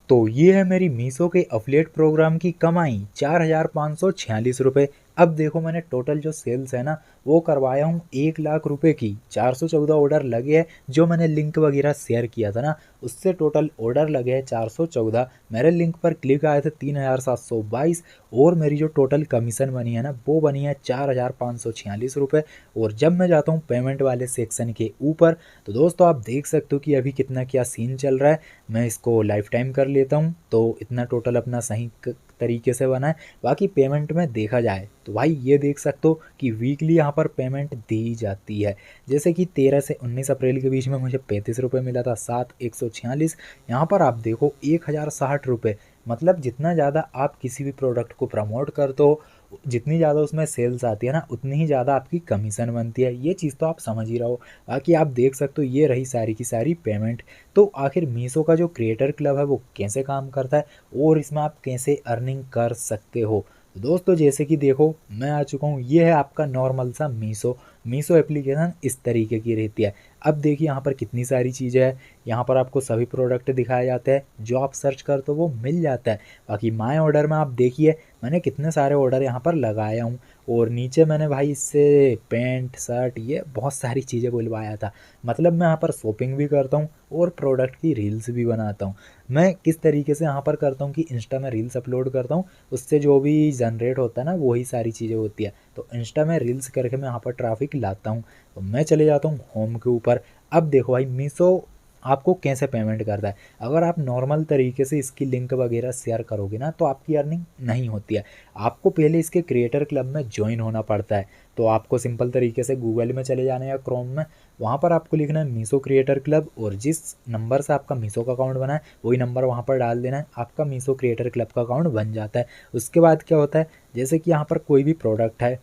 तो ये है मेरी मीशो के अफिलिएट प्रोग्राम की कमाई 4,546 रुपये। अब देखो मैंने टोटल जो सेल्स है ना वो करवाया हूँ 1 लाख रुपए की। 414 ऑर्डर लगे हैं, जो मैंने लिंक वगैरह शेयर किया था ना उससे टोटल ऑर्डर लगे हैं 414। मेरे लिंक पर क्लिक आए थे 3,722 और मेरी जो टोटल कमीशन बनी है ना वो बनी है 4,546 रुपये। और जब मैं जाता हूँ पेमेंट वाले सेक्शन के ऊपर तो दोस्तों आप देख सकते हो कि अभी कितना क्या सीन चल रहा है। मैं इसको लाइफ टाइम कर लेता हूँ तो इतना टोटल अपना सही तरीके से बना है। बाकी पेमेंट में देखा जाए तो भाई ये देख सकते हो कि वीकली यहाँ पर पेमेंट दी जाती है। जैसे कि 13 से 19 अप्रैल के बीच में मुझे 35 रुपये मिला था, 7,146। यहाँ पर आप देखो 1,060 रुपये। मतलब जितना ज़्यादा आप किसी भी प्रोडक्ट को प्रमोट करते हो, जितनी ज़्यादा उसमें सेल्स आती है ना उतनी ही ज़्यादा आपकी कमीशन बनती है। ये चीज़ तो आप समझ ही रहो। बाकी आप देख सकते हो ये रही सारी की सारी पेमेंट। तो आखिर मीशो का जो क्रिएटर क्लब है वो कैसे काम करता है और इसमें आप कैसे अर्निंग कर सकते हो। तो दोस्तों जैसे कि देखो मैं आ चुका हूँ, ये है आपका नॉर्मल सा मीशो। मीशो एप्लीकेशन इस तरीके की रहती है। अब देखिए यहाँ पर कितनी सारी चीज़ें हैं। यहाँ पर आपको सभी प्रोडक्ट दिखाए जाते हैं, जो आप सर्च करते हो वो मिल जाता है। बाकी माय ऑर्डर में आप देखिए मैंने कितने सारे ऑर्डर यहाँ पर लगाया हूँ। और नीचे मैंने भाई इससे पैंट शर्ट ये बहुत सारी चीज़ें बुलवाया था। मतलब मैं यहाँ पर शॉपिंग भी करता हूँ और प्रोडक्ट की रील्स भी बनाता हूँ। मैं किस तरीके से यहाँ पर करता हूँ कि इंस्टा में रील्स अपलोड करता हूँ, उससे जो भी जनरेट होता है ना वही सारी चीज़ें होती है। तो इंस्टा में रील्स करके मैं यहाँ पर ट्रैफिक लाता हूँ। तो मैं चले जाता हूँ होम के ऊपर। अब देखो भाई मीशो आपको कैसे पेमेंट करता है। अगर आप नॉर्मल तरीके से इसकी लिंक वगैरह शेयर करोगे ना तो आपकी अर्निंग नहीं होती है। आपको पहले इसके क्रिएटर क्लब में ज्वाइन होना पड़ता है। तो आपको सिंपल तरीके से गूगल में चले जाना है या क्रोम में, वहाँ पर आपको लिखना है मीशो क्रिएटर क्लब और जिस नंबर से आपका मीशो का अकाउंट बना है वही नंबर वहाँ पर डाल देना है। आपका मीशो क्रिएटर क्लब का अकाउंट बन जाता है। उसके बाद क्या होता है, जैसे कि यहाँ पर कोई भी प्रोडक्ट है,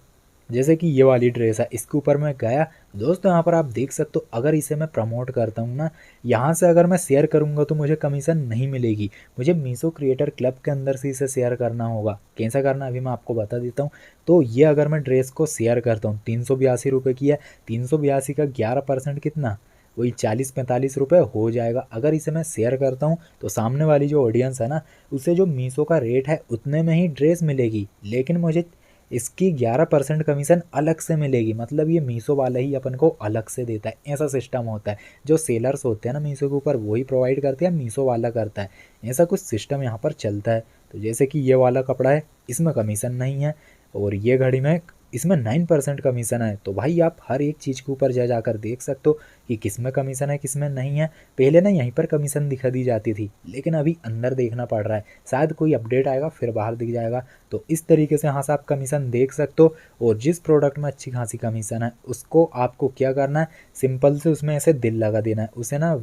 जैसे कि ये वाली ड्रेस है, इसके ऊपर मैं गया दोस्तों, यहाँ पर आप देख सकते हो अगर इसे मैं प्रमोट करता हूँ ना, यहाँ से अगर मैं शेयर करूँगा तो मुझे कमीशन नहीं मिलेगी। मुझे मीशो क्रिएटर क्लब के अंदर से इसे शेयर करना होगा। कैसा करना अभी मैं आपको बता देता हूँ। तो ये अगर मैं ड्रेस को शेयर करता हूँ 382 रुपये की है, 382 का 11% कितना, वही 40-45 रुपये हो जाएगा। अगर इसे मैं शेयर करता हूँ तो सामने वाली जो ऑडियंस है ना उसे जो मीशो का रेट है उतने में ही ड्रेस मिलेगी, लेकिन मुझे इसकी 11% कमीशन अलग से मिलेगी। मतलब ये मीशो वाला ही अपन को अलग से देता है, ऐसा सिस्टम होता है। जो सेलर्स होते हैं ना मीशो के ऊपर वही प्रोवाइड करते हैं, मीशो वाला करता है। ऐसा कुछ सिस्टम यहाँ पर चलता है। तो जैसे कि ये वाला कपड़ा है, इसमें कमीशन नहीं है, और ये घड़ी में इसमें 9% कमीशन है। तो भाई आप हर एक चीज़ के ऊपर जा जाकर देख सकते हो कि किस में कमीशन है किस में नहीं है। पहले ना यहीं पर कमीशन दिखा दी जाती थी, लेकिन अभी अंदर देखना पड़ रहा है। शायद कोई अपडेट आएगा फिर बाहर दिख जाएगा। तो इस तरीके से यहाँ से आप कमीशन देख सकते हो। और जिस प्रोडक्ट में अच्छी खासी कमीशन है उसको आपको क्या करना है, सिंपल से उसमें ऐसे दिल लगा देना है, उसे ना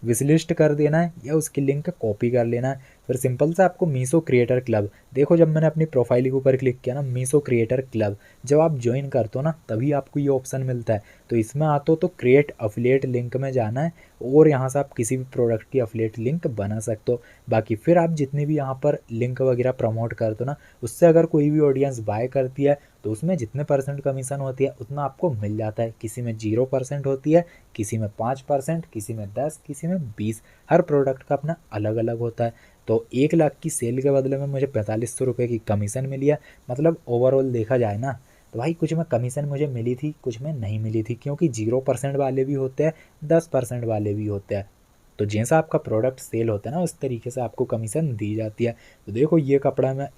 विशलिस्ट कर देना है या उसकी लिंक कॉपी कर लेना है। फिर सिंपल से आपको मीशो क्रिएटर क्लब, देखो जब मैंने अपनी प्रोफाइल के ऊपर क्लिक किया ना मीशो क्रिएटर क्लब, जब आप ज्वाइन करते हो ना तभी आपको ये ऑप्शन मिलता है। तो इसमें आते हो तो क्रिएट अफिलिएट लिंक में जाना है और यहाँ से आप किसी भी प्रोडक्ट की अफिलिएट लिंक बना सकते हो। बाकी फिर आप जितनी भी यहाँ पर लिंक वगैरह प्रमोट करते हो ना, उससे अगर कोई भी ऑडियंस बाय करती है तो उसमें जितने % कमीशन होती है उतना आपको मिल जाता है। किसी में 0% होती है, किसी में 5%, किसी में 10, किसी में 20। हर प्रोडक्ट का अपना अलग अलग होता है। तो 1 लाख की सेल के बदले में मुझे 4500 रुपये की कमीशन मिली है। मतलब ओवरऑल देखा जाए ना तो भाई कुछ में कमीशन मुझे मिली थी, कुछ में नहीं मिली थी, क्योंकि 0% वाले भी होते हैं, 10% वाले भी होते हैं। तो जैसा आपका प्रोडक्ट सेल होता है ना उस तरीके से आपको कमीशन दी जाती है। तो देखो ये कपड़ा मैं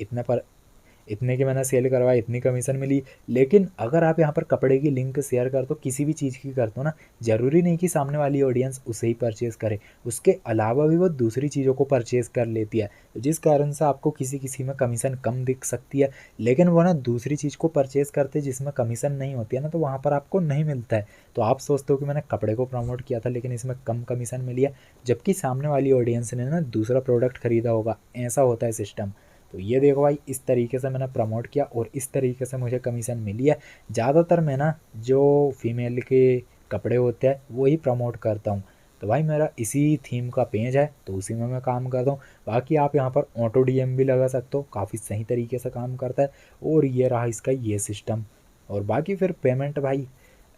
इतने की मैंने सेल करवाया, इतनी कमीशन मिली। लेकिन अगर आप यहाँ पर कपड़े की लिंक शेयर कर दो, किसी भी चीज़ की कर दो ना, ज़रूरी नहीं कि सामने वाली ऑडियंस उसे ही परचेज़ करे, उसके अलावा भी वो दूसरी चीज़ों को परचेज़ कर लेती है। तो जिस कारण से आपको किसी किसी में कमीशन कम दिख सकती है, लेकिन वो ना दूसरी चीज़ को परचेज़ करते जिसमें कमीशन नहीं होती है ना, तो वहाँ पर आपको नहीं मिलता है। तो आप सोचते हो कि मैंने कपड़े को प्रमोट किया था लेकिन इसमें कम कमीशन मिली है, जबकि सामने वाली ऑडियंस ने ना दूसरा प्रोडक्ट खरीदा होगा। ऐसा होता है सिस्टम। तो ये देखो भाई इस तरीके से मैंने प्रमोट किया और इस तरीके से मुझे कमीशन मिली है। ज़्यादातर मैं ना जो फीमेल के कपड़े होते हैं वही प्रमोट करता हूँ। तो भाई मेरा इसी थीम का पेज है तो उसी में मैं काम करता हूँ। बाकी आप यहाँ पर ऑटो डीएम भी लगा सकते हो, काफ़ी सही तरीके से काम करता है। और ये रहा इसका ये सिस्टम। और बाकी फिर पेमेंट भाई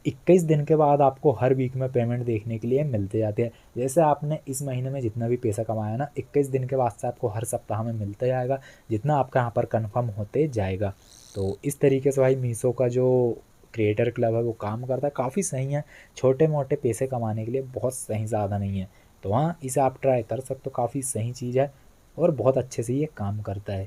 21 दिन के बाद आपको हर वीक में पेमेंट देखने के लिए मिलते जाते हैं। जैसे आपने इस महीने में जितना भी पैसा कमाया ना, 21 दिन के बाद से आपको हर सप्ताह में मिलता जाएगा, जितना आपका यहाँ पर कन्फर्म होते जाएगा। तो इस तरीके से भाई मीशो का जो क्रिएटर क्लब है वो काम करता है, काफ़ी सही है। छोटे मोटे पैसे कमाने के लिए बहुत सही ज़्यादा नहीं है। तो हाँ, इसे आप ट्राई कर सकते हो, काफ़ी सही चीज़ है और बहुत अच्छे से ये काम करता है।